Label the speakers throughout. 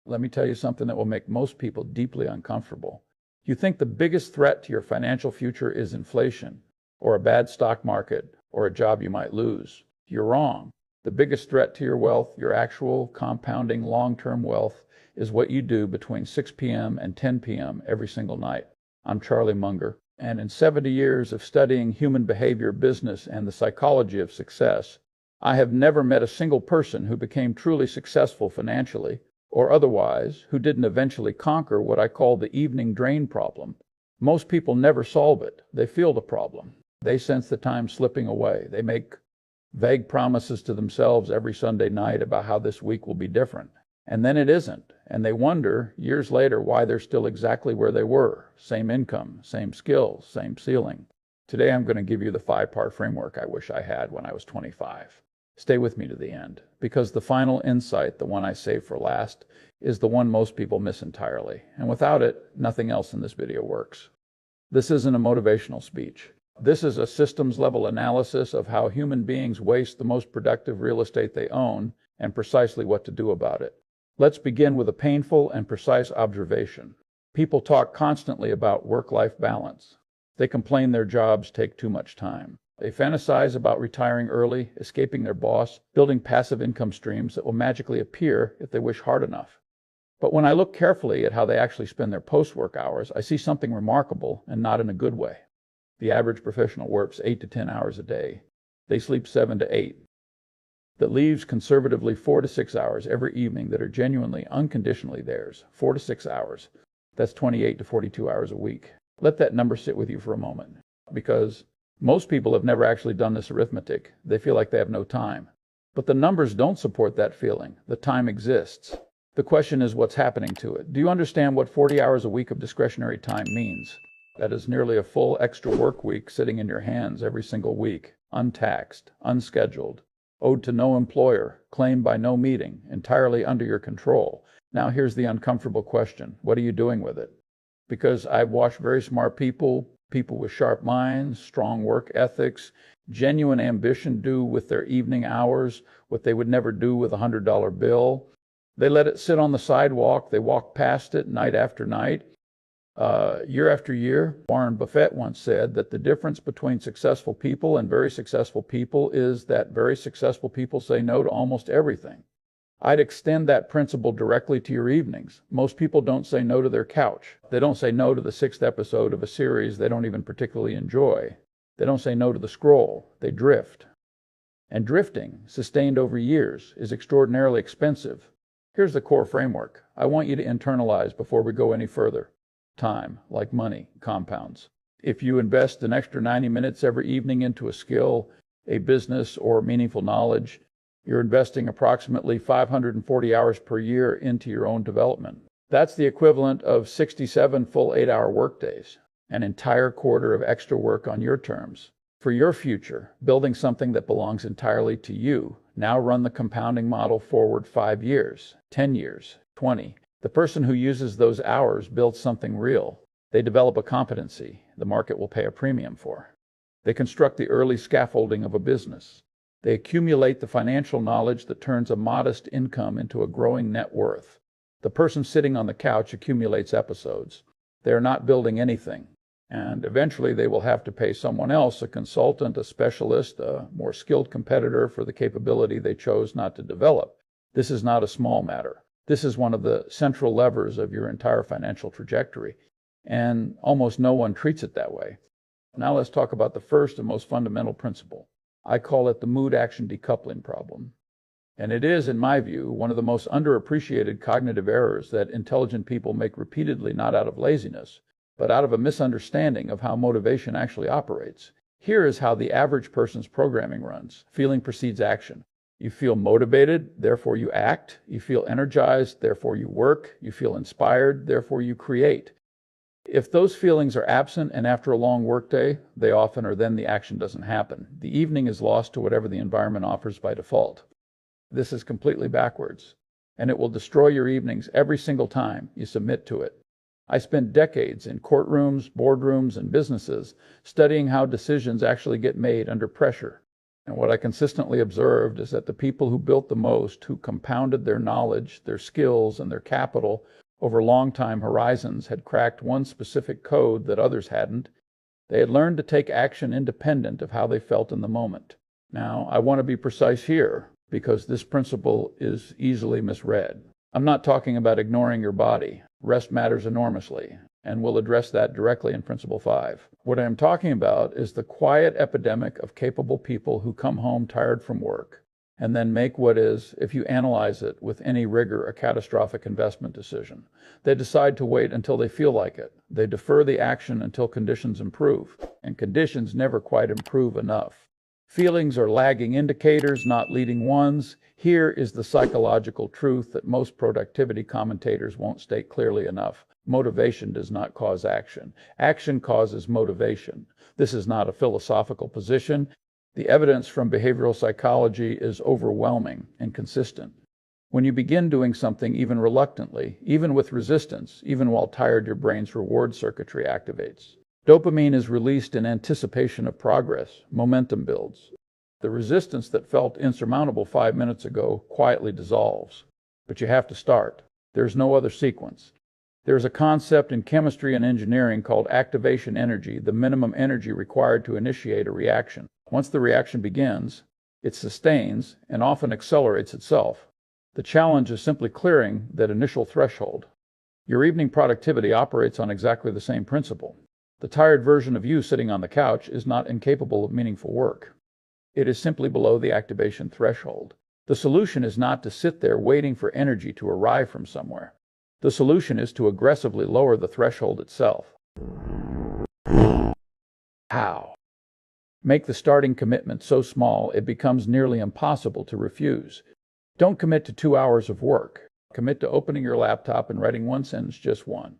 Speaker 1: Let me tell you something that will make most people deeply uncomfortable. You think the biggest threat to your financial future is inflation, or a bad stock market, or a job you might lose. You're wrong. The biggest threat to your wealth, your actual compounding long-term wealth, is what you do between 6 p.m. and 10 p.m. every single night. I'm Charlie Munger, and in 70 years of studying human behavior, business, and the psychology of success, I have never met a single person who became truly successful financially, or otherwise, who didn't eventually conquer what I call the evening drain problem. Most people never solve it. They feel the problem. They sense the time slipping away. They make vague promises to themselves every Sunday night about how this week will be different. And then it isn't. And they wonder, years later, why they're still exactly where they were. Same income, same skills, same ceiling. Today I'm going to give you the 5-part framework I wish I had when I was 25. Stay with me to the end, because the final insight, the one I save for last, is the one most people miss entirely. And without it, nothing else in this video works. This isn't a motivational speech. This is a systems-level analysis of how human beings waste the most productive real estate they own and precisely what to do about it. Let's begin with a painful and precise observation. People talk constantly about work-life balance. They complain their jobs take too much time. They fantasize about retiring early, escaping their boss, building passive income streams that will magically appear if they wish hard enough. But when I look carefully at how they actually spend their post-work hours, I see something remarkable and not in a good way. The average professional works 8 to 10 hours a day. They sleep 7 to 8. That leaves conservatively 4 to 6 hours every evening that are genuinely, unconditionally theirs. 4 to 6 hours. That's 28 to 42 hours a week. Let that number sit with you for a moment, because most people have never actually done this arithmetic. They feel like they have no time. But the numbers don't support that feeling. The time exists. The question is what's happening to it. Do you understand what 40 hours a week of discretionary time means? That is nearly a full extra work week sitting in your hands every single week, untaxed, unscheduled, owed to no employer, claimed by no meeting, entirely under your control. Now here's the uncomfortable question. What are you doing with it? Because I've watched very smart people with sharp minds, strong work ethics, genuine ambition do with their evening hours what they would never do with a $100 bill. They let it sit on the sidewalk. They walk past it night after night, year after year. Warren Buffett once said that the difference between successful people and very successful people is that very successful people say no to almost everything. I'd extend that principle directly to your evenings. Most people don't say no to their couch. They don't say no to the 6th episode of a series they don't even particularly enjoy. They don't say no to the scroll. They drift. And drifting, sustained over years, is extraordinarily expensive. Here's the core framework I want you to internalize before we go any further. Time, like money, compounds. If you invest an extra 90 minutes every evening into a skill, a business, or meaningful knowledge, you're investing approximately 540 hours per year into your own development. That's the equivalent of 67 full 8-hour workdays, an entire quarter of extra work on your terms. For your future, building something that belongs entirely to you. Now run the compounding model forward 5 years, 10 years, 20. The person who uses those hours builds something real. They develop a competency the market will pay a premium for. They construct the early scaffolding of a business. They accumulate the financial knowledge that turns a modest income into a growing net worth. The person sitting on the couch accumulates episodes. They are not building anything. And eventually they will have to pay someone else, a consultant, a specialist, a more skilled competitor for the capability they chose not to develop. This is not a small matter. This is one of the central levers of your entire financial trajectory. And almost no one treats it that way. Now let's talk about the first and most fundamental principle. I call it the Mood-Action Decoupling problem. And it is, in my view, one of the most underappreciated cognitive errors that intelligent people make repeatedly, not out of laziness, but out of a misunderstanding of how motivation actually operates. Here is how the average person's programming runs. Feeling precedes action. You feel motivated, therefore you act. You feel energized, therefore you work. You feel inspired, therefore you create. If those feelings are absent and after a long workday, they often are, then the action doesn't happen. The evening is lost to whatever the environment offers by default. This is completely backwards, and it will destroy your evenings every single time you submit to it. I spent decades in courtrooms, boardrooms, and businesses studying how decisions actually get made under pressure. And what I consistently observed is that the people who built the most, who compounded their knowledge, their skills, and their capital over long time horizons, had cracked one specific code that others hadn't. They had learned to take action independent of how they felt in the moment. Now, I want to be precise here, because this principle is easily misread. I'm not talking about ignoring your body. Rest matters enormously, and we'll address that directly in Principle 5. What I'm talking about is the quiet epidemic of capable people who come home tired from work and then make what is, if you analyze it with any rigor, a catastrophic investment decision. They decide to wait until they feel like it. They defer the action until conditions improve, and conditions never quite improve enough. Feelings are lagging indicators, not leading ones. Here is the psychological truth that most productivity commentators won't state clearly enough. Motivation does not cause action. Action causes motivation. This is not a philosophical position. The evidence from behavioral psychology is overwhelming and consistent. When you begin doing something even reluctantly, even with resistance, even while tired, your brain's reward circuitry activates. Dopamine is released in anticipation of progress. Momentum builds. The resistance that felt insurmountable 5 minutes ago quietly dissolves. But you have to start. There's no other sequence. There's a concept in chemistry and engineering called activation energy, the minimum energy required to initiate a reaction. Once the reaction begins, it sustains and often accelerates itself. The challenge is simply clearing that initial threshold. Your evening productivity operates on exactly the same principle. The tired version of you sitting on the couch is not incapable of meaningful work. It is simply below the activation threshold. The solution is not to sit there waiting for energy to arrive from somewhere. The solution is to aggressively lower the threshold itself. How? Make the starting commitment so small it becomes nearly impossible to refuse. Don't commit to 2 hours of work. Commit to opening your laptop and writing one sentence, just one.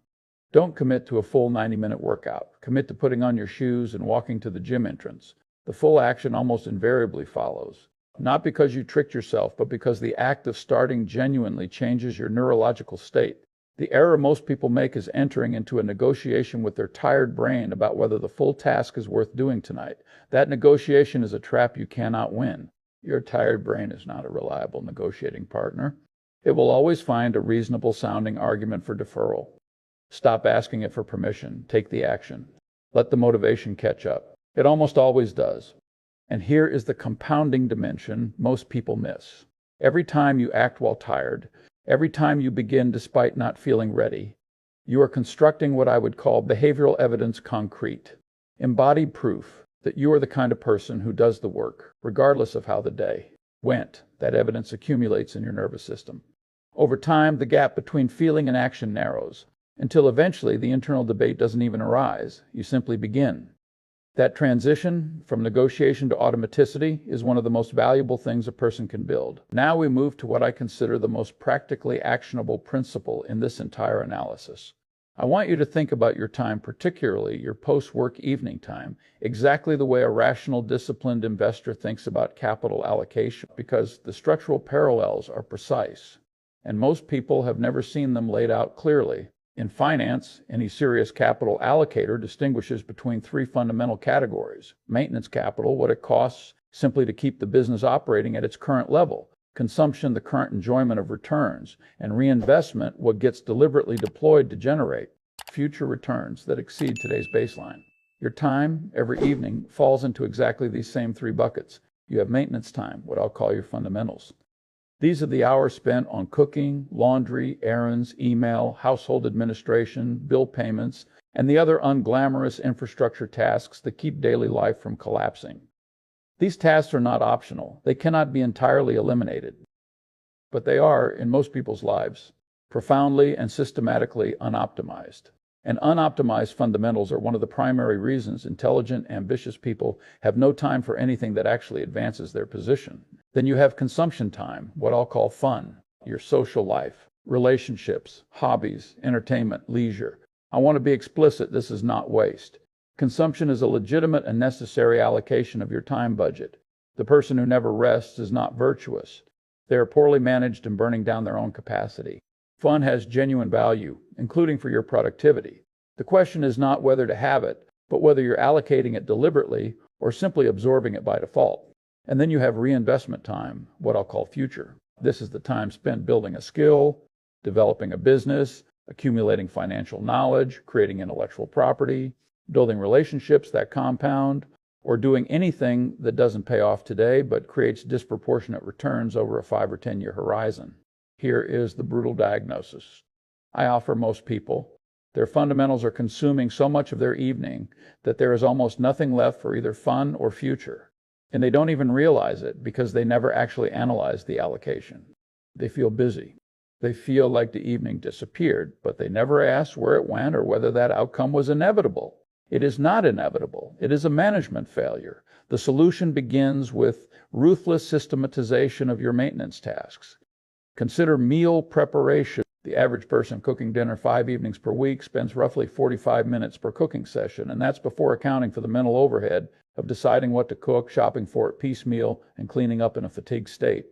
Speaker 1: Don't commit to a full 90-minute workout. Commit to putting on your shoes and walking to the gym entrance. The full action almost invariably follows. Not because you tricked yourself, but because the act of starting genuinely changes your neurological state. The error most people make is entering into a negotiation with their tired brain about whether the full task is worth doing tonight. That negotiation is a trap you cannot win. Your tired brain is not a reliable negotiating partner. It will always find a reasonable sounding argument for deferral. Stop asking it for permission. Take the action. Let the motivation catch up. It almost always does. And here is the compounding dimension most people miss. Every time you act while tired, every time you begin despite not feeling ready, you are constructing what I would call behavioral evidence concrete, embodied proof that you are the kind of person who does the work, regardless of how the day went. That evidence accumulates in your nervous system. Over time, the gap between feeling and action narrows, until eventually the internal debate doesn't even arise. You simply begin. That transition from negotiation to automaticity is one of the most valuable things a person can build. Now we move to what I consider the most practically actionable principle in this entire analysis. I want you to think about your time, particularly your post-work evening time, exactly the way a rational, disciplined investor thinks about capital allocation, because the structural parallels are precise, and most people have never seen them laid out clearly. In finance, any serious capital allocator distinguishes between three fundamental categories: maintenance capital, what it costs simply to keep the business operating at its current level; consumption, the current enjoyment of returns; and reinvestment, what gets deliberately deployed to generate future returns that exceed today's baseline. Your time every evening falls into exactly these same three buckets. You have maintenance time, what I'll call your fundamentals. These are the hours spent on cooking, laundry, errands, email, household administration, bill payments, and the other unglamorous infrastructure tasks that keep daily life from collapsing. These tasks are not optional. They cannot be entirely eliminated. But they are, in most people's lives, profoundly and systematically unoptimized. And unoptimized fundamentals are one of the primary reasons intelligent, ambitious people have no time for anything that actually advances their position. Then you have consumption time, what I'll call fun, your social life, relationships, hobbies, entertainment, leisure. I want to be explicit, this is not waste. Consumption is a legitimate and necessary allocation of your time budget. The person who never rests is not virtuous. They are poorly managed and burning down their own capacity. Fun has genuine value, including for your productivity. The question is not whether to have it, but whether you're allocating it deliberately or simply absorbing it by default. And then you have reinvestment time, what I'll call future. This is the time spent building a skill, developing a business, accumulating financial knowledge, creating intellectual property, building relationships that compound, or doing anything that doesn't pay off today but creates disproportionate returns over a 5 or 10-year horizon. Here is the brutal diagnosis I offer most people. Their fundamentals are consuming so much of their evening that there is almost nothing left for either fun or future. And they don't even realize it because they never actually analyze the allocation. They feel busy. They feel like the evening disappeared, but they never ask where it went or whether that outcome was inevitable. It is not inevitable. It is a management failure. The solution begins with ruthless systematization of your maintenance tasks. Consider meal preparation. The average person cooking dinner 5 evenings per week spends roughly 45 minutes per cooking session, and that's before accounting for the mental overhead of deciding what to cook, shopping for it piecemeal, and cleaning up in a fatigued state.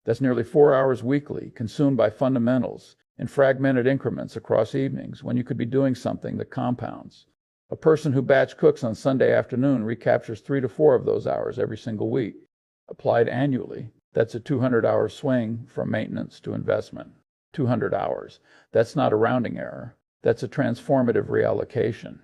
Speaker 1: That's nearly 4 hours weekly, consumed by fundamentals in fragmented increments across evenings, when you could be doing something that compounds. A person who batch cooks on Sunday afternoon recaptures 3 to 4 of those hours every single week. Applied annually, that's a 200-hour swing from maintenance to investment. 200 hours. That's not a rounding error. That's a transformative reallocation.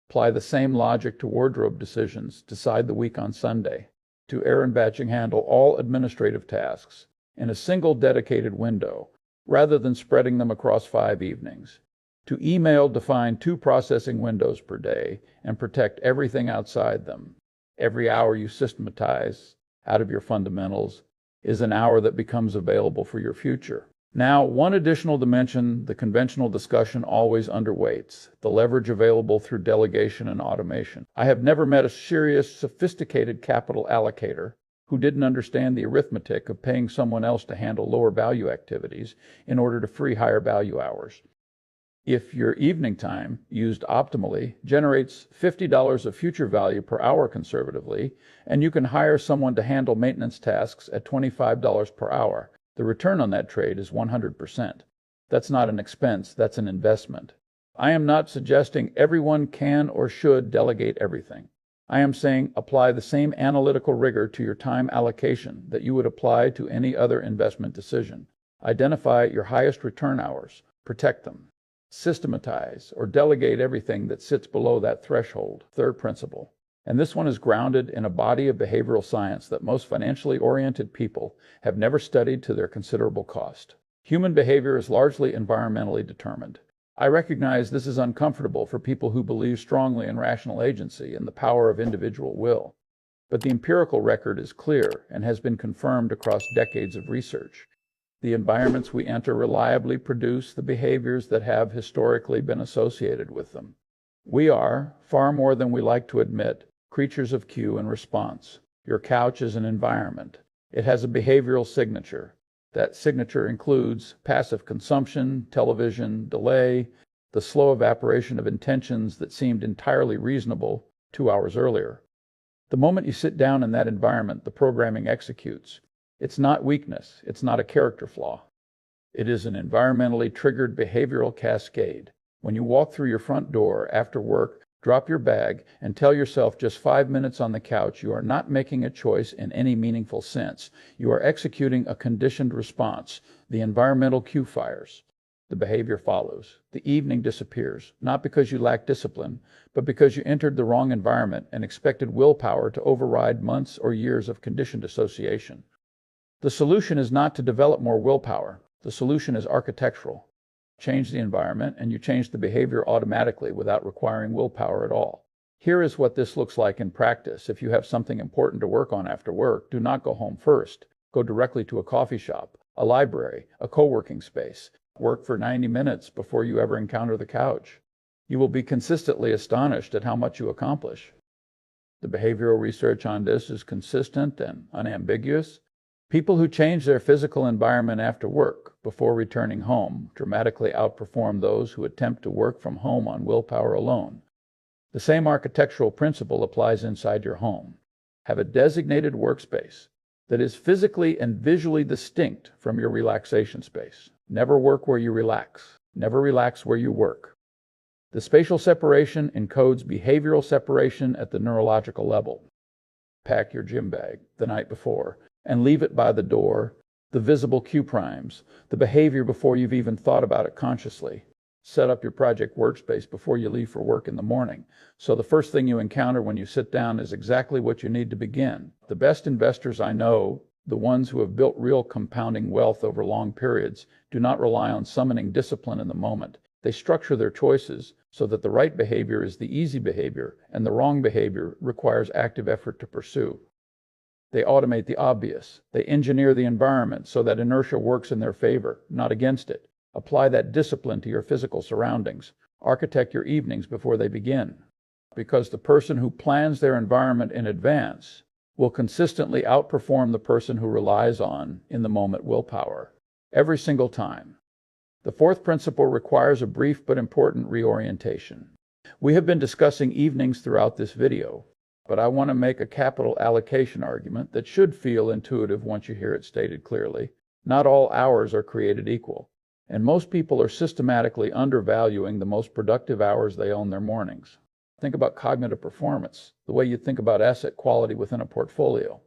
Speaker 1: Apply the same logic to wardrobe decisions. Decide the week on Sunday. To errand batching, handle all administrative tasks in a single dedicated window, rather than spreading them across 5 evenings. To email, define 2 processing windows per day and protect everything outside them. Every hour you systematize out of your fundamentals is an hour that becomes available for your future. Now, one additional dimension the conventional discussion always underweights: the leverage available through delegation and automation. I have never met a serious, sophisticated capital allocator who didn't understand the arithmetic of paying someone else to handle lower value activities in order to free higher value hours. If your evening time, used optimally, generates $50 of future value per hour conservatively, and you can hire someone to handle maintenance tasks at $25 per hour, the return on that trade is 100%. That's not an expense, that's an investment. I am not suggesting everyone can or should delegate everything. I am saying apply the same analytical rigor to your time allocation that you would apply to any other investment decision. Identify your highest return hours, protect them. Systematize or delegate everything that sits below that threshold. Third principle. And this one is grounded in a body of behavioral science that most financially oriented people have never studied to their considerable cost. Human behavior is largely environmentally determined. I recognize this is uncomfortable for people who believe strongly in rational agency and the power of individual will. But the empirical record is clear and has been confirmed across decades of research. The environments we enter reliably produce the behaviors that have historically been associated with them. We are, far more than we like to admit, creatures of cue and response. Your couch is an environment. It has a behavioral signature. That signature includes passive consumption, television, delay, the slow evaporation of intentions that seemed entirely reasonable 2 hours earlier. The moment you sit down in that environment, the programming executes. It's not weakness. It's not a character flaw. It is an environmentally triggered behavioral cascade. When you walk through your front door after work, drop your bag, and tell yourself just 5 minutes on the couch, you are not making a choice in any meaningful sense. You are executing a conditioned response. The environmental cue fires. The behavior follows. The evening disappears, not because you lack discipline, but because you entered the wrong environment and expected willpower to override months or years of conditioned association. The solution is not to develop more willpower. The solution is architectural. Change the environment, and you change the behavior automatically without requiring willpower at all. Here is what this looks like in practice. If you have something important to work on after work, do not go home first. Go directly to a coffee shop, a library, a co-working space. Work for 90 minutes before you ever encounter the couch. You will be consistently astonished at how much you accomplish. The behavioral research on this is consistent and unambiguous. People who change their physical environment after work, before returning home, dramatically outperform those who attempt to work from home on willpower alone. The same architectural principle applies inside your home. Have a designated workspace that is physically and visually distinct from your relaxation space. Never work where you relax. Never relax where you work. The spatial separation encodes behavioral separation at the neurological level. pack your gym bag the night before, and leave it by the door, the visible cue primes, the behavior before you've even thought about it consciously. Set up your project workspace before you leave for work in the morning, so the first thing you encounter when you sit down is exactly what you need to begin. The best investors I know, the ones who have built real compounding wealth over long periods, do not rely on summoning discipline in the moment. They structure their choices so that the right behavior is the easy behavior and the wrong behavior requires active effort to pursue. They automate the obvious. They engineer the environment so that inertia works in their favor, not against it. Apply that discipline to your physical surroundings. Architect your evenings before they begin. Because the person who plans their environment in advance will consistently outperform the person who relies on in-the-moment willpower, every single time. The fourth principle requires a brief but important reorientation. We have been discussing evenings throughout this video, but I want to make a capital allocation argument that should feel intuitive once you hear it stated clearly. Not all hours are created equal, and most people are systematically undervaluing the most productive hours they own their mornings. Think about cognitive performance, the way you think about asset quality within a portfolio.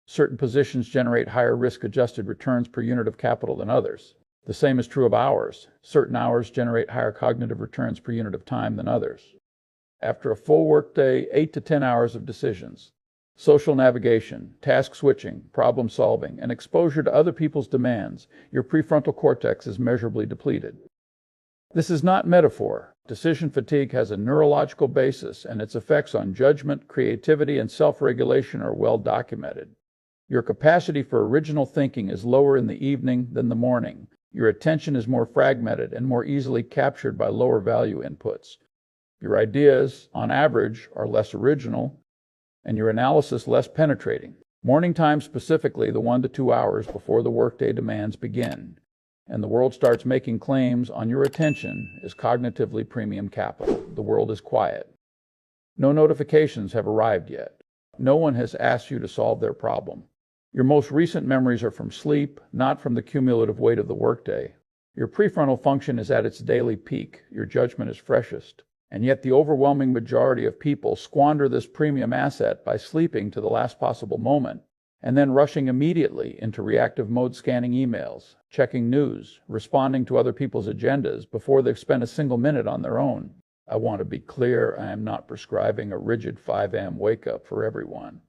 Speaker 1: Certain positions generate higher risk-adjusted returns per unit of capital than others. The same is true of hours. Certain hours generate higher cognitive returns per unit of time than others. After a full workday, 8 to 10 hours of decisions, social navigation, task switching, problem solving, and exposure to other people's demands, your prefrontal cortex is measurably depleted. This is not metaphor. Decision fatigue has a neurological basis, and its effects on judgment, creativity, and self-regulation are well documented. Your capacity for original thinking is lower in the evening than the morning. Your attention is more fragmented and more easily captured by lower value inputs. Your ideas, on average, are less original, and your analysis less penetrating. Morning time specifically, the 1 to 2 hours before the workday demands begin, and the world starts making claims on your attention, is cognitively premium capital. The world is quiet. No notifications have arrived yet. No one has asked you to solve their problem. Your most recent memories are from sleep, not from the cumulative weight of the workday. Your prefrontal function is at its daily peak. Your judgment is freshest. And yet the overwhelming majority of people squander this premium asset by sleeping to the last possible moment, and then rushing immediately into reactive mode scanning emails, checking news, responding to other people's agendas before they've spent a single minute on their own. I want to be clear, I am not prescribing a rigid 5 a.m. wake-up for everyone.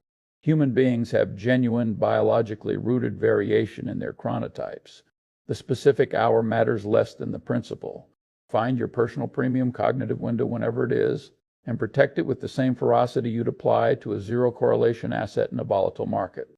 Speaker 1: Human beings have genuine, biologically rooted variation in their chronotypes. The specific hour matters less than the principle. Find your personal premium cognitive window whenever it is, and protect it with the same ferocity you'd apply to a zero correlation asset in a volatile market.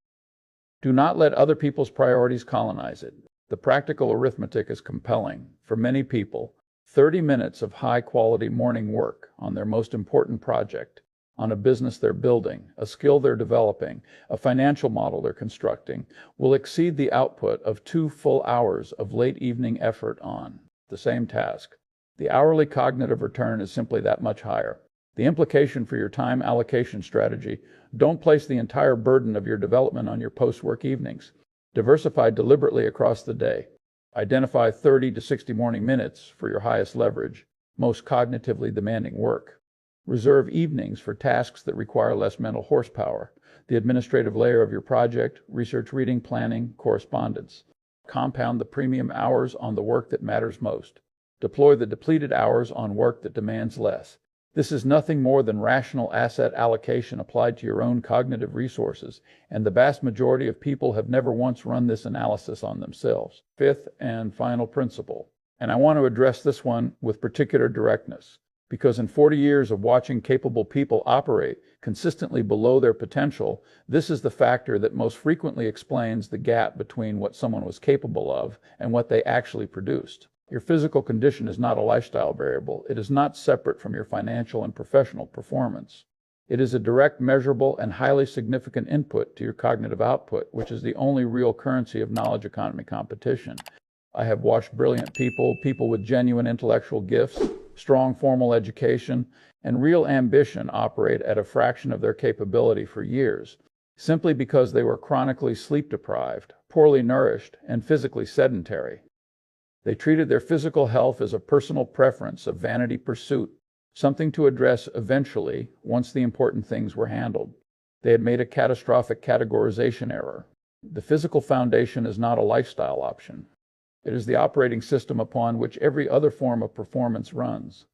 Speaker 1: Do not let other people's priorities colonize it. The practical arithmetic is compelling. For many people, 30 minutes of high-quality morning work on their most important project, on a business they're building, a skill they're developing, a financial model they're constructing, will exceed the output of 2 full hours of late evening effort on the same task. The hourly cognitive return is simply that much higher. The implication for your time allocation strategy: don't place the entire burden of your development on your post-work evenings. Diversify deliberately across the day. Identify 30 to 60 morning minutes for your highest leverage, most cognitively demanding work. Reserve evenings for tasks that require less mental horsepower, the administrative layer of your project, research, reading, planning, correspondence. Compound the premium hours on the work that matters most. Deploy the depleted hours on work that demands less. This is nothing more than rational asset allocation applied to your own cognitive resources, and the vast majority of people have never once run this analysis on themselves. Fifth and final principle, and I want to address this one with particular directness, because in 40 years of watching capable people operate consistently below their potential, this is the factor that most frequently explains the gap between what someone was capable of and what they actually produced. Your physical condition is not a lifestyle variable. It is not separate from your financial and professional performance. It is a direct, measurable, and highly significant input to your cognitive output, which is the only real currency of knowledge economy competition. I have watched brilliant people with genuine intellectual gifts, strong formal education, and real ambition operate at a fraction of their capability for years, simply because they were chronically sleep-deprived, poorly nourished, and physically sedentary. They treated their physical health as a personal preference, a vanity pursuit, something to address eventually once the important things were handled. They had made a catastrophic categorization error. The physical foundation is not a lifestyle option. It is the operating system upon which every other form of performance runs.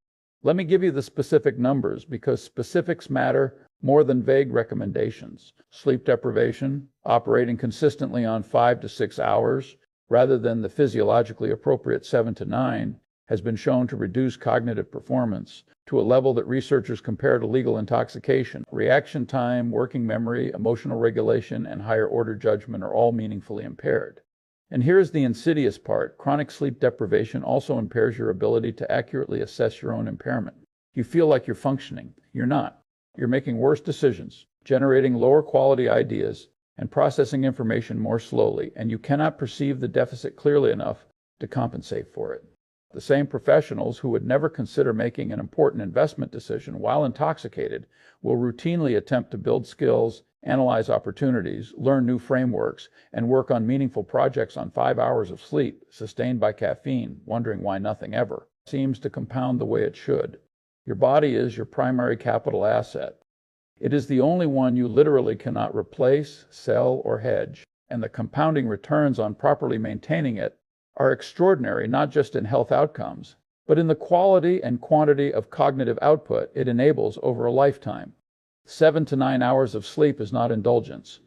Speaker 1: Let me give you the specific numbers because specifics matter more than vague recommendations. Sleep deprivation, operating consistently on 5 to 6 hours rather than the physiologically appropriate 7 to 9, has been shown to reduce cognitive performance to a level that researchers compare to legal intoxication. Reaction time, working memory, emotional regulation, and higher order judgment are all meaningfully impaired. And here's the insidious part. Chronic sleep deprivation also impairs your ability to accurately assess your own impairment. You feel like you're functioning. You're not. You're making worse decisions, generating lower quality ideas, and processing information more slowly, and you cannot perceive the deficit clearly enough to compensate for it. The same professionals who would never consider making an important investment decision while intoxicated will routinely attempt to build skills, analyze opportunities, learn new frameworks, and work on meaningful projects on 5 hours of sleep, sustained by caffeine, wondering why nothing ever seems to compound the way it should. Your body is your primary capital asset. It is the only one you literally cannot replace, sell, or hedge, and the compounding returns on properly maintaining it are extraordinary not just in health outcomes, but in the quality and quantity of cognitive output it enables over a lifetime. 7 to 9 hours of sleep is not indulgence.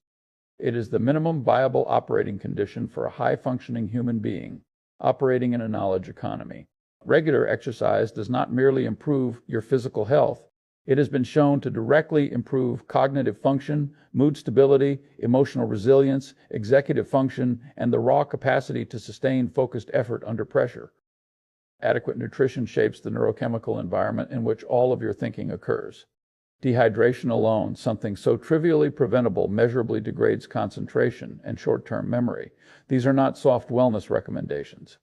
Speaker 1: It is the minimum viable operating condition for a high-functioning human being operating in a knowledge economy. Regular exercise does not merely improve your physical health. It has been shown to directly improve cognitive function, mood stability, emotional resilience, executive function, and the raw capacity to sustain focused effort under pressure. Adequate nutrition shapes the neurochemical environment in which all of your thinking occurs. Dehydration alone, something so trivially preventable, measurably degrades concentration and short-term memory. These are not soft wellness recommendations.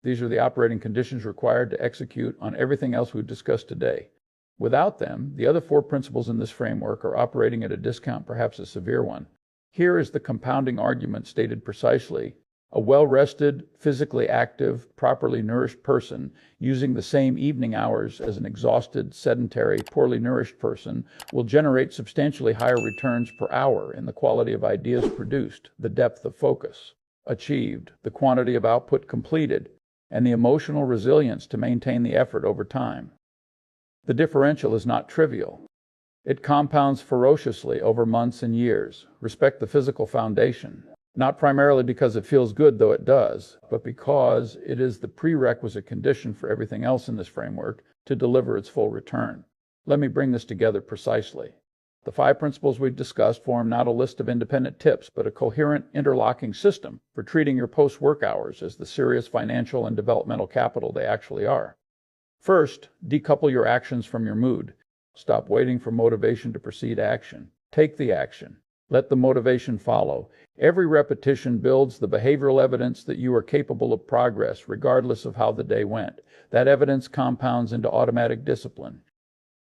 Speaker 1: These are the operating conditions required to execute on everything else we've discussed today. Without them, the other 4 principles in this framework are operating at a discount, perhaps a severe one. Here is the compounding argument stated precisely. A well-rested, physically active, properly nourished person using the same evening hours as an exhausted, sedentary, poorly nourished person will generate substantially higher returns per hour in the quality of ideas produced, the depth of focus achieved, the quantity of output completed, and the emotional resilience to maintain the effort over time. The differential is not trivial. It compounds ferociously over months and years. Respect the physical foundation, not primarily because it feels good, though it does, but because it is the prerequisite condition for everything else in this framework to deliver its full return. Let me bring this together precisely. The 5 principles we've discussed form not a list of independent tips, but a coherent interlocking system for treating your post-work hours as the serious financial and developmental capital they actually are. First, decouple your actions from your mood. Stop waiting for motivation to precede action. Take the action. Let the motivation follow. Every repetition builds the behavioral evidence that you are capable of progress, regardless of how the day went. That evidence compounds into automatic discipline.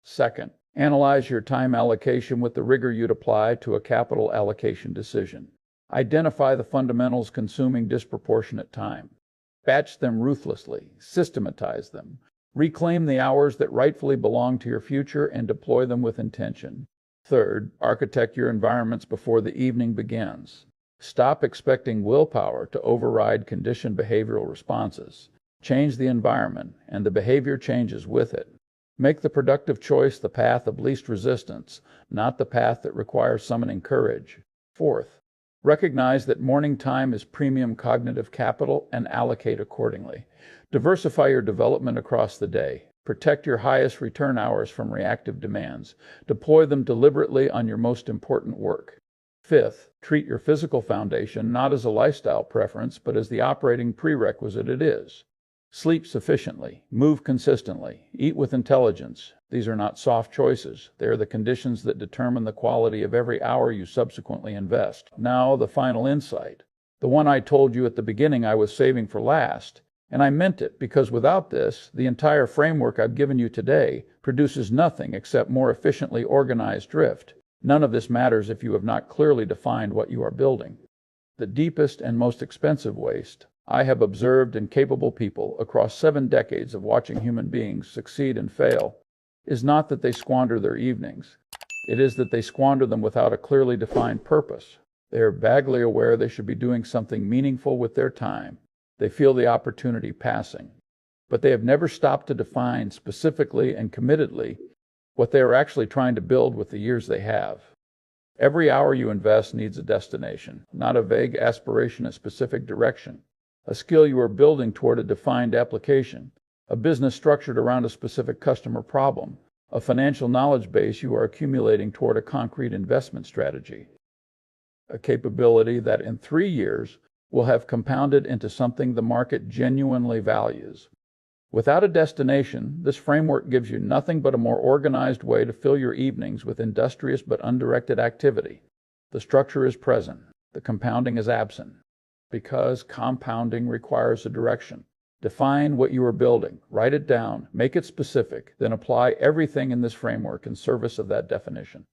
Speaker 1: Second, analyze your time allocation with the rigor you'd apply to a capital allocation decision. Identify the fundamentals consuming disproportionate time. Batch them ruthlessly. Systematize them. Reclaim the hours that rightfully belong to your future and deploy them with intention. Third, architect your environments before the evening begins. Stop expecting willpower to override conditioned behavioral responses. Change the environment, and the behavior changes with it. Make the productive choice the path of least resistance, not the path that requires summoning courage. Fourth, recognize that morning time is premium cognitive capital and allocate accordingly. Diversify your development across the day. Protect your highest return hours from reactive demands. Deploy them deliberately on your most important work. Fifth, treat your physical foundation not as a lifestyle preference, but as the operating prerequisite it is. Sleep sufficiently. Move consistently. Eat with intelligence. These are not soft choices. They are the conditions that determine the quality of every hour you subsequently invest. Now, the final insight. The one I told you at the beginning I was saving for last. And I meant it, because without this, the entire framework I've given you today produces nothing except more efficiently organized drift. None of this matters if you have not clearly defined what you are building. The deepest and most expensive waste I have observed in capable people across 7 decades of watching human beings succeed and fail is not that they squander their evenings. It is that they squander them without a clearly defined purpose. They are vaguely aware they should be doing something meaningful with their time. They feel the opportunity passing. But they have never stopped to define specifically and committedly what they are actually trying to build with the years they have. Every hour you invest needs a destination, not a vague aspiration, a specific direction, a skill you are building toward a defined application, a business structured around a specific customer problem, a financial knowledge base you are accumulating toward a concrete investment strategy, a capability that in 3 years will have compounded into something the market genuinely values. Without a destination, this framework gives you nothing but a more organized way to fill your evenings with industrious but undirected activity. The structure is present, the compounding is absent, because compounding requires a direction. Define what you are building, write it down, make it specific, then apply everything in this framework in service of that definition.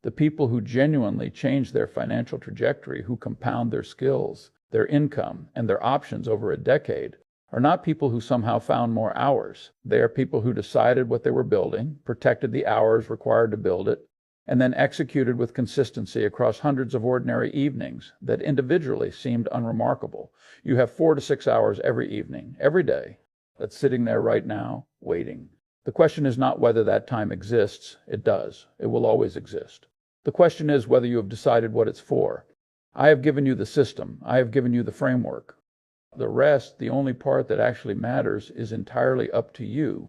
Speaker 1: The people who genuinely change their financial trajectory, who compound their skills, their income, and their options over a decade, are not people who somehow found more hours. They are people who decided what they were building, protected the hours required to build it, and then executed with consistency across hundreds of ordinary evenings that individually seemed unremarkable. You have 4 to 6 hours every evening, every day, that's sitting there right now, waiting. The question is not whether that time exists. It does. It will always exist. The question is whether you have decided what it's for. I have given you the system. I have given you the framework. The rest, the only part that actually matters, is entirely up to you.